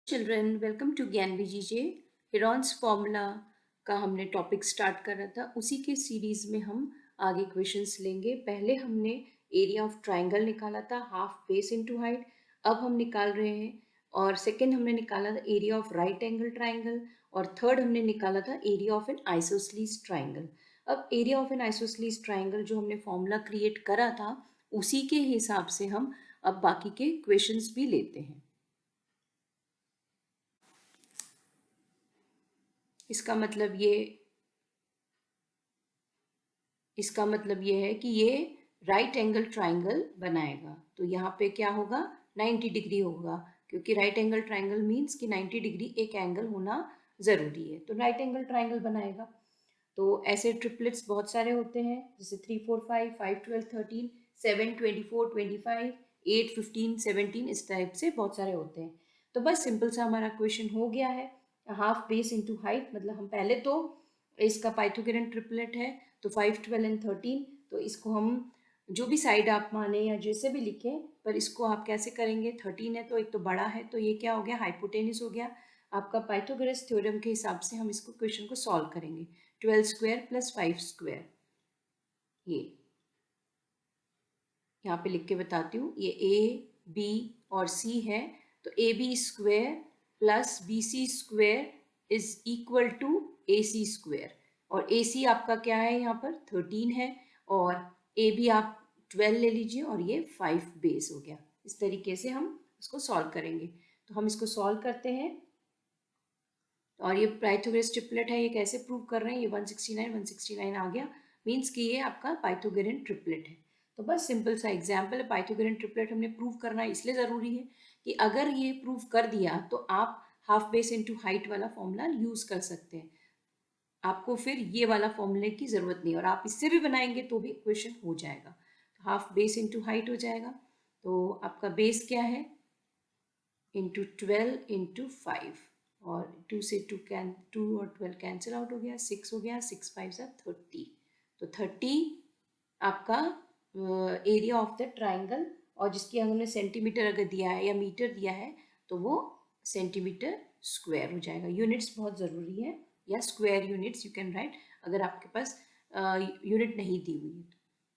Children welcome to ज्ञान बीजीजे। Heron's formula का हमने टॉपिक स्टार्ट करा था, उसी के सीरीज में हम आगे क्वेश्चंस लेंगे। पहले हमने एरिया ऑफ ट्राइंगल निकाला था, हाफ बेस इनटू हाइट। अब हम निकाल रहे हैं, और सेकंड हमने निकाला था area of right angle triangle, और थर्ड हमने निकाला था area of an isosceles triangle. अब area of an isosceles triangle जो हमने फॉर्मूला क्रिएट करा था, उसी के हिसाब से हम अब बाकी के क्वेश्चंस भी लेते हैं। इसका मतलब ये है कि ये राइट एंगल ट्राइंगल बनाएगा। तो यहाँ पे क्या होगा, 90 डिग्री होगा, क्योंकि राइट एंगल ट्राइंगल मीन्स कि 90 डिग्री एक एंगल होना ज़रूरी है। तो राइट एंगल ट्राइंगल बनाएगा। तो ऐसे ट्रिपलेट्स बहुत सारे होते हैं, जैसे 3 4 5 5 12 13 7 24 25 8 15 17, इस टाइप से बहुत सारे होते हैं। तो बस सिंपल सा हमारा क्वेश्चन हो गया है। हाफ बेस इंटू हाइट, मतलब हम पहले तो इसका पाइथागोरन ट्रिपलेट है, तो 5 12 एंड 13। तो इसको हम जो भी साइड आप माने या जैसे भी लिखें, पर इसको आप कैसे करेंगे, 13 है तो एक तो बड़ा है, तो ये क्या हो गया, हाइपोटेनिस हो गया। आपका पाइथागोरस थ्योरम के हिसाब से हम इसको क्वेश्चन को सॉल्व करेंगे। 12 स्क्वायर प्लस 5 स्क्वायर, ये यहाँ पे लिख के बताती हूँ। ये ए बी और सी है, तो A B square plus B C square is equal to A C square. और ए सी आपका क्या है, यहाँ पर 13 है, और ए बी आप 12 ले लीजिए, और ये 5 बेस हो गया। इस तरीके से हम इसको सॉल्व करेंगे। तो हम इसको सॉल्व करते हैं, और ये पाइथागोरस ट्रिपलेट है। ये कैसे प्रूव कर रहे हैं, ये 169 आ गया, मीन्स कि ये आपका पाइथागोरन ट्रिपलेट है। तो बस सिंपल सा एग्जाम्पल है। पाइथागोरन ट्रिपलेट हमने प्रूव करना इसलिए ज़रूरी है कि अगर ये प्रूव कर दिया तो आप हाफ बेस इंटू हाइट वाला फॉर्मूला यूज़ कर सकते हैं। आपको फिर ये वाला फॉर्मूले की ज़रूरत नहीं, और आप इससे भी बनाएंगे तो भी क्वेश्चन हो जाएगा। तो हाफ बेस इंटू हाइट हो जाएगा। तो आपका बेस क्या है, इंटू 12 इंटू 5, और 2 से 2 और 12 कैंसिल आउट हो गया, 6 हो गया, 6 5 सा 30। तो 30 आपका एरिया ऑफ द ट्राइंगल, और जिसकी हमने सेंटीमीटर अगर दिया है या मीटर दिया है तो वो सेंटीमीटर स्क्वायर हो जाएगा। यूनिट्स बहुत ज़रूरी है, या square units you can write, अगर आपके पास यूनिट नहीं दी हुई है।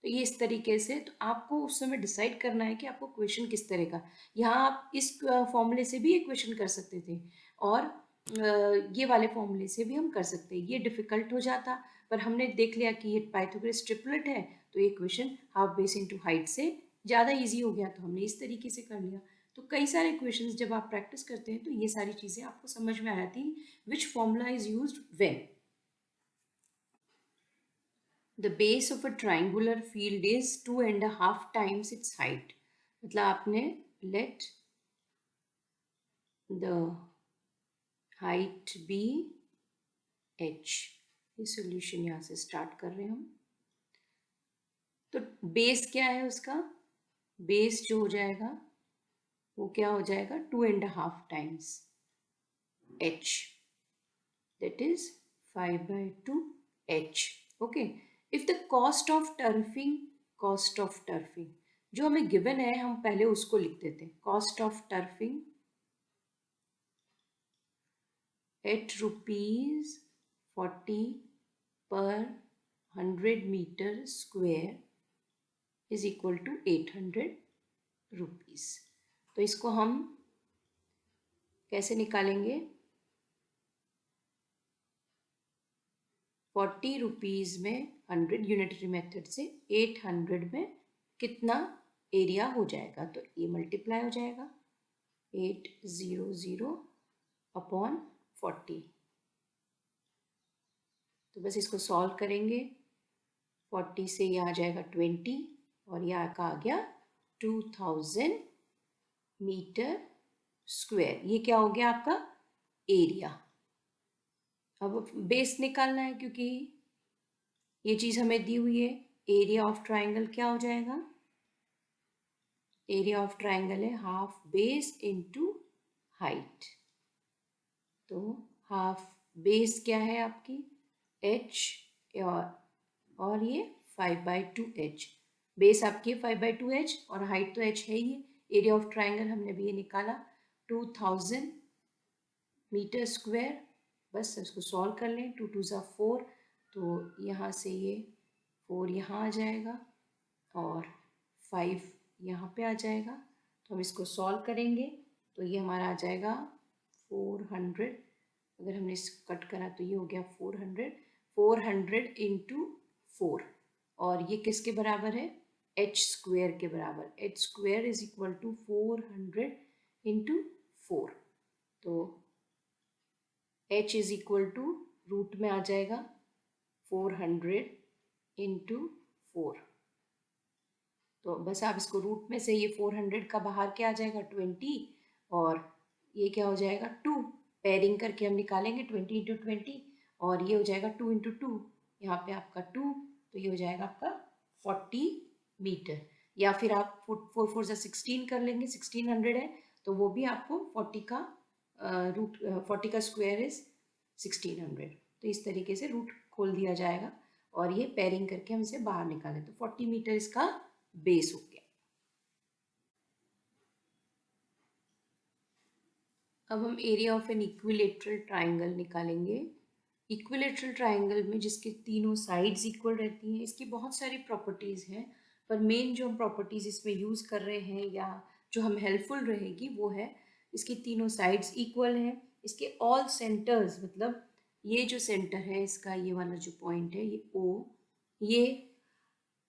तो ये इस तरीके से, तो आपको उस समय डिसाइड करना है कि आपको क्वेश्चन किस तरह का। यहाँ आप इस फॉर्मूले से भी एक क्वेश्चन कर सकते थे, और ये वाले फॉर्मूले से भी हम कर सकते हैं। ये डिफिकल्ट हो जाता, पर हमने देख लिया कि ये पाइथागोरस ट्रिपलेट है, तो ये question half base into height से ज़्यादा इजी हो गया, तो हमने इस तरीके से कर लिया। तो कई सारे क्वेश्चंस जब आप प्रैक्टिस करते हैं तो ये सारी चीज़ें आपको समझ में आ जाती हैं, which formula is used when. The base of a triangular field is 2.5 times its height. मतलब आपने let the height be h, ये सोल्यूशन यहाँ से स्टार्ट कर रहे हैं हम। तो बेस क्या है उसका, बेस जो हो जाएगा वो क्या हो जाएगा, 2.5 times h, that is 5/2 h. Okay. If the cost of turfing जो हमें गिवन है, हम पहले उसको लिख देते हैं। कॉस्ट ऑफ टर्फिंग एट ₹40 पर 100 metre square is equal to 800 rupees. तो इसको हम कैसे निकालेंगे, 40 रुपीज़ में 100 यूनिटरी मेथड से 800 में कितना एरिया हो जाएगा, तो ये मल्टीप्लाई हो जाएगा 800 अपॉन 40। तो बस इसको सॉल्व करेंगे, 40 से ये आ जाएगा 20, और यहाँ का आ गया 2000 मीटर स्क्वायर। ये क्या हो गया आपका एरिया। अब बेस निकालना है, क्योंकि ये चीज़ हमें दी हुई है। एरिया ऑफ ट्राइंगल क्या हो जाएगा, एरिया ऑफ ट्राइंगल है हाफ बेस इंटू हाइट। तो हाफ बेस क्या है आपकी h, और ये 5/2 h। बेस आपकी 5/2 h, और हाइट तो h है ही। एरिया ऑफ ट्राइंगल हमने भी ये निकाला 2000 मीटर स्क्वायर। बस इसको सॉल्व कर लें, 2 2 ज़ा 4, तो यहाँ से ये 4 यहाँ आ जाएगा और 5 यहाँ पे आ जाएगा। तो हम इसको सॉल्व करेंगे तो ये हमारा आ जाएगा 400। अगर हमने इसको कट करा तो ये हो गया 400 इंटू 4, और ये किसके बराबर है? एच स्क्वेयर के बराबर। H square is equal to 400 into 4। तो h is equal to root में आ जाएगा 400 इंटू 4। तो बस आप इसको रूट में से, ये 400 का बाहर क्या आ जाएगा 20, और ये क्या हो जाएगा 2। पेयरिंग करके हम निकालेंगे 20 इंटू 20, और ये हो जाएगा 2 इंटू 2, यहाँ पे आपका 2, तो ये हो जाएगा आपका 40 मीटर। या फिर आप 4 4 16 कर लेंगे, 1600 है तो वो भी आपको 40 का रूट 40 का स्क्वायर इज 1600। तो इस तरीके से रूट खोल दिया जाएगा और ये पेयरिंग करके हम इसे बाहर निकालें तो 40 मीटर इसका बेस हो गया। अब हम area of an equilateral triangle निकालेंगे। इक्विलेटरल ट्राइंगल में जिसके तीनों साइड्स इक्वल रहती हैं, इसकी बहुत सारी प्रॉपर्टीज़ हैं, पर मेन जो हम प्रॉपर्टीज़ इसमें यूज़ कर रहे हैं या जो हम हेल्पफुल रहेगी वो है इसकी तीनों साइड्स इक्वल हैं, इसके ऑल सेंटर्स, मतलब ये जो सेंटर है इसका, ये वाला जो पॉइंट है ये O, ये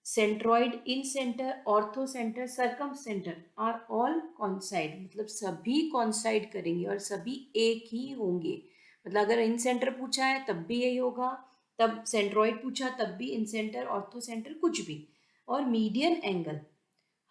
centroid, incentre, orthocentre, circumcentre are all coincide, मतलब सभी कॉन्साइड करेंगे और सभी एक ही होंगे। मतलब अगर इन सेंटर पूछा है तब भी यही होगा, तब सेंट्रॉइड पूछा तब भी इन सेंटर, ऑर्थो सेंटर, कुछ भी। और मीडियन एंगल,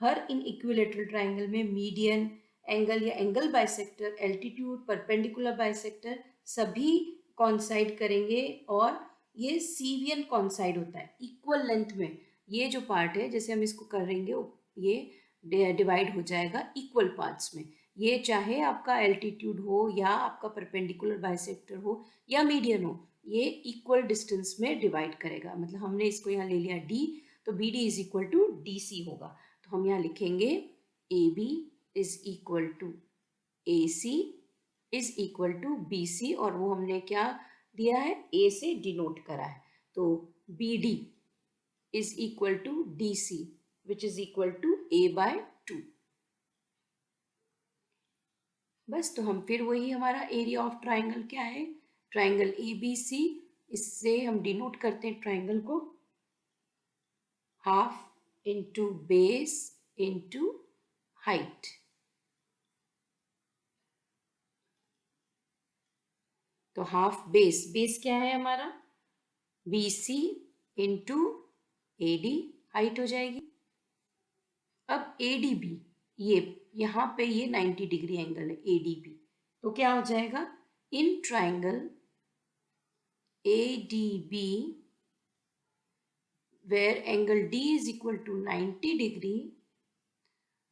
हर इन इक्विलेटरल ट्राइंगल में मीडियन एंगल या angle bisector, altitude, perpendicular bisector सभी कॉन्साइड करेंगे, और ये सीवियन कॉन्साइड होता है इक्वल लेंथ में। ये जो पार्ट है जैसे हम इसको करेंगे ये डिवाइड हो जाएगा इक्वल पार्ट्स में। ये चाहे आपका एल्टीट्यूड हो या आपका परपेंडिकुलर बाइसेक्टर हो या मीडियन हो, ये इक्वल डिस्टेंस में डिवाइड करेगा। मतलब हमने इसको यहाँ ले लिया d, तो B D is equal to D C होगा। तो हम यहाँ लिखेंगे A B is equal to A C is equal to B C, और वो हमने क्या दिया है, ए से डिनोट करा है। तो B D is equal to DC, which is equal to A by 2। बस, तो हम फिर वही हमारा एरिया ऑफ ट्राइंगल क्या है, ट्राइंगल ABC, इससे हम डिनोट करते हैं ट्राइंगल को half into base into height. तो हाफ बेस, बेस क्या है हमारा BC इंटू AD, हाइट हो जाएगी। अब ADB, ये यहाँ पे ये 90 डिग्री एंगल है ADB, तो क्या हो जाएगा, in triangle ADB where angle D is equal to 90 degree,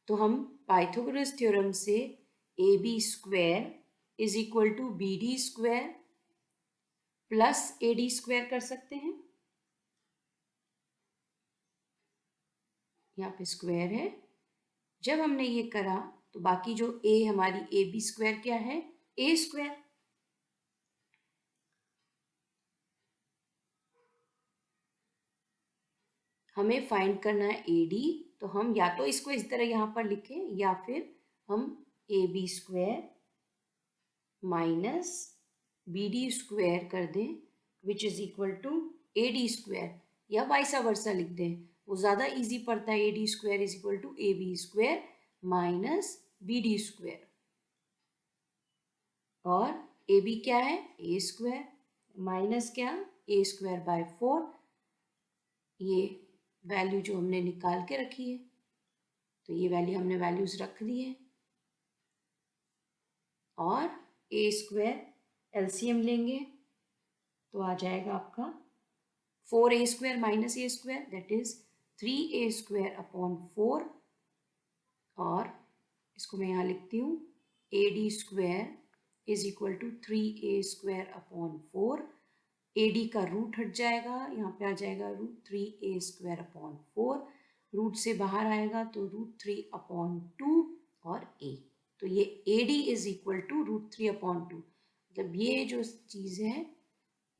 तो हम पाइथागोरस थ्योरम से AB square is equal to BD square plus AD square कर सकते हैं। यहाँ पे स्क्वायर है, जब हमने ये करा तो बाकी जो A हमारी AB स्क्वायर क्या है, A स्क्वायर। हमें फाइंड करना है AD, तो हम या तो इसको इस तरह यहाँ पर लिखें या फिर हम AB square minus BD square कर दें, which is equal to AD square, या वाइसा वर्सा लिख दें, वो ज़्यादा इजी पड़ता है। AD square is equal to AB square minus BD square, और AB क्या है, A स्क्वायर माइनस क्या, A स्क्वायर बाय 4, ये वैल्यू जो हमने निकाल के रखी है, तो ये वैल्यू हमने वैल्यूज रख दी है, और A स्क्वायर एलसीएम लेंगे तो आ जाएगा आपका 4A square minus A square, that is 3A square upon 4, और इसको मैं यहाँ लिखती हूँ AD square is equal to 3A square upon 4। AD का रूट हट जाएगा, यहाँ पे आ जाएगा root 3A square upon 4, root से बाहर आएगा तो रूट 3 अपॉन 2 और A, तो ये AD is equal to root 3 upon 2। मतलब ये जो चीज़ है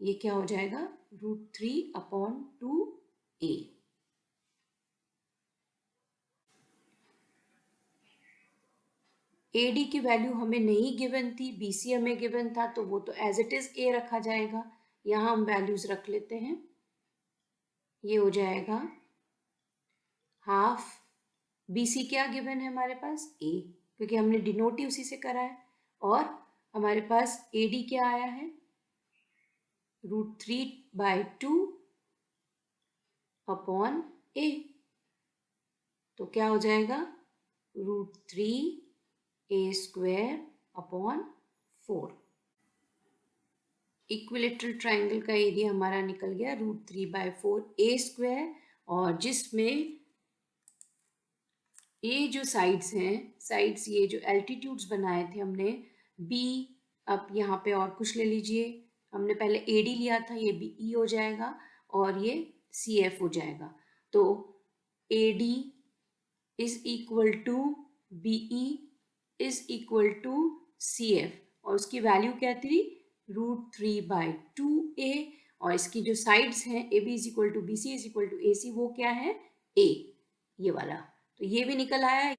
ये क्या हो जाएगा, √3/2a। AD की वैल्यू हमें नहीं गिवन थी, BC हमें गिवन था, तो वो तो एज इट इज A रखा जाएगा। यहाँ हम वैल्यूज रख लेते हैं। ये हो जाएगा हाफ, BC क्या गिवन है हमारे पास, A, क्योंकि हमने डिनोट ही उसी से करा है। और हमारे पास AD क्या आया है, √3/2/A। तो क्या हो जाएगा, √3a²/4। इक्विलेटरल ट्राइंगल का एरिया हमारा निकल गया √3/4a², और जिसमें ये जो साइड्स हैं, साइड्स ये जो एल्टीट्यूड्स बनाए थे हमने, B, अब यहाँ पे और कुछ ले लीजिए, हमने पहले AD लिया था, ये BE हो जाएगा और ये CF हो जाएगा। तो AD is equal to BE is equal to CF, और उसकी वैल्यू क्या थी, √3/2a, और इसकी जो साइड्स हैं AB is equal to BC is equal to AC, वो क्या है, A, ये वाला। तो ये भी निकल आया।